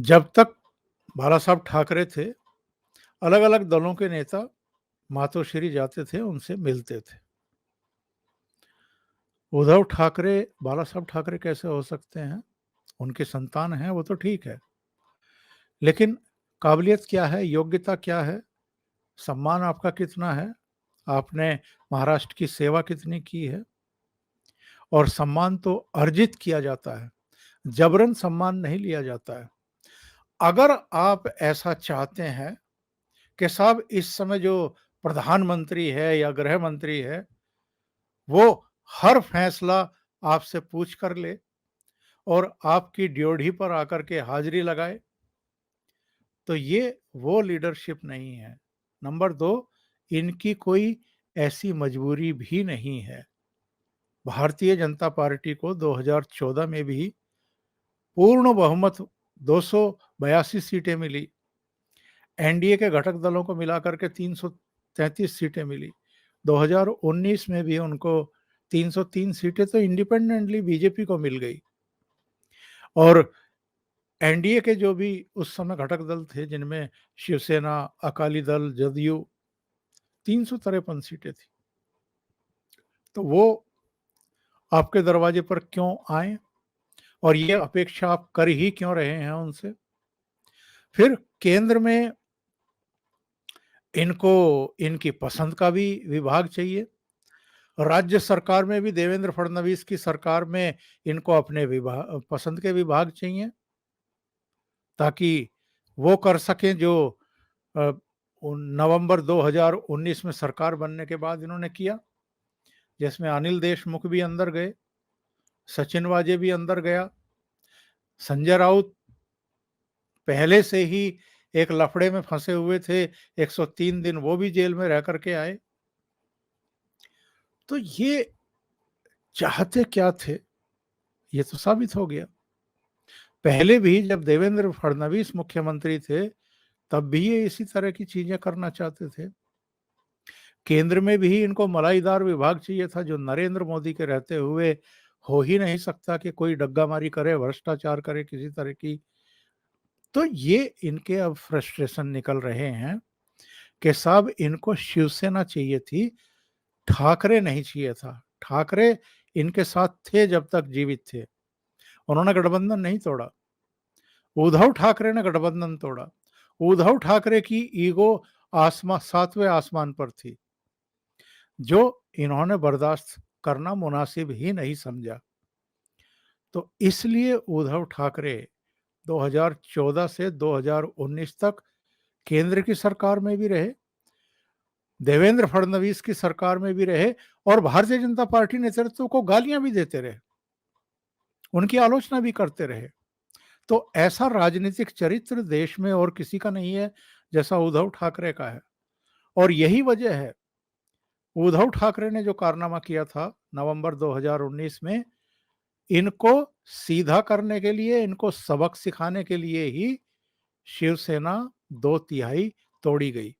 जब तक बालासाहब ठाकरे थे, अलग-अलग दलों के नेता मातोश्री जाते थे, उनसे मिलते थे। उद्धव ठाकरे बालासाहब ठाकरे कैसे हो सकते हैं? उनके संतान हैं, वो तो ठीक है। लेकिन काबिलियत क्या है? योग्यता क्या है? सम्मान आपका कितना है? आपने महाराष्ट्र की सेवा कितनी की है? और सम्मान तो अर्जित किया जाता है, जबरन सम्मान नहीं लिया जाता है। अगर आप ऐसा चाहते हैं कि साहब इस समय जो प्रधानमंत्री है या गृह मंत्री है, वो हर फैसला आपसे पूछ कर ले और आपकी ड्योढ़ी पर आकर के हाजिरी लगाए, तो ये वो लीडरशिप नहीं है। नंबर 2, इनकी कोई ऐसी मजबूरी भी नहीं है। भारतीय जनता पार्टी को 2014 में भी पूर्ण बहुमत 282 सीटें मिली। एनडीए के घटक दलों को मिलाकर के 333 सीटें मिली। 2019 में भी उनको 303 सीटें तो इंडिपेंडेंटली बीजेपी को मिल गई। और एनडीए के जो भी उस समय घटक दल थे, जिनमें शिवसेना, अकाली दल, जदयू, 353 सीटें थी। तो वो आपके दरवाजे पर क्यों आए और ये अपेक्षा आप कर ही क्यों रहे हैं उनसे? फिर केंद्र में इनको इनकी पसंद का भी विभाग चाहिए। राज्य सरकार में भी देवेंद्र फडणवीस की सरकार में इनको अपने विभाग पसंद के विभाग चाहिए, ताकि वो कर सकें जो अ, नवंबर 2019 में सरकार बनने के बाद इन्होंने किया, जिसमें अनिल देशमुख भी अंदर गए, सचिन वाजे भी अंदर गया, संजय राउत पहले से ही एक लफड़े में फंसे हुए थे, 103 दिन वो भी जेल में रह करके आए। तो ये चाहते क्या थे, ये तो साबित हो गया। पहले भी जब देवेंद्र फडणवीस मुख्यमंत्री थे, तब भी ये इसी तरह की चीजें करना चाहते थे। केंद्र में भी इनको मलाईदार विभाग चाहिए था, जो नरेंद्र मोदी के रहते हुए हो ही नहीं सकता कि कोई डग्गामारी करे, भ्रष्टाचार करे किसी तरह की। तो ये इनके अब फ्रस्ट्रेशन निकल रहे हैं कि साहब इनको शिवसेना चाहिए थी, ठाकरे नहीं चाहिए था। ठाकरे इनके साथ थे जब तक जीवित थे, उन्होंने गठबंधन नहीं तोड़ा। उद्धव ठाकरे ने गठबंधन तोड़ा। उद्धव ठाकरे की ईगो सातवें आसमान पर थी, जो इन्होंने बर्दाश्त करना मुनासिब ही नहीं समझा। तो इसलिए उद्धव ठाकरे 2014 से 2019 तक केंद्र की सरकार में भी रहे, देवेंद्र फडणवीस की सरकार में भी रहे और भारतीय जनता पार्टी नेतृत्व को गालियां भी देते रहे, उनकी आलोचना भी करते रहे। तो ऐसा राजनीतिक चरित्र देश में और किसी का नहीं है जैसा उद्धव ठाकरे का है। और यही वजह है, उद्धव ठाकरे ने जो कारनामा किया था नवंबर 2019 में, इनको सीधा करने के लिए, इनको सबक सिखाने के लिए ही शिवसेना 2/3 तोड़ी गई।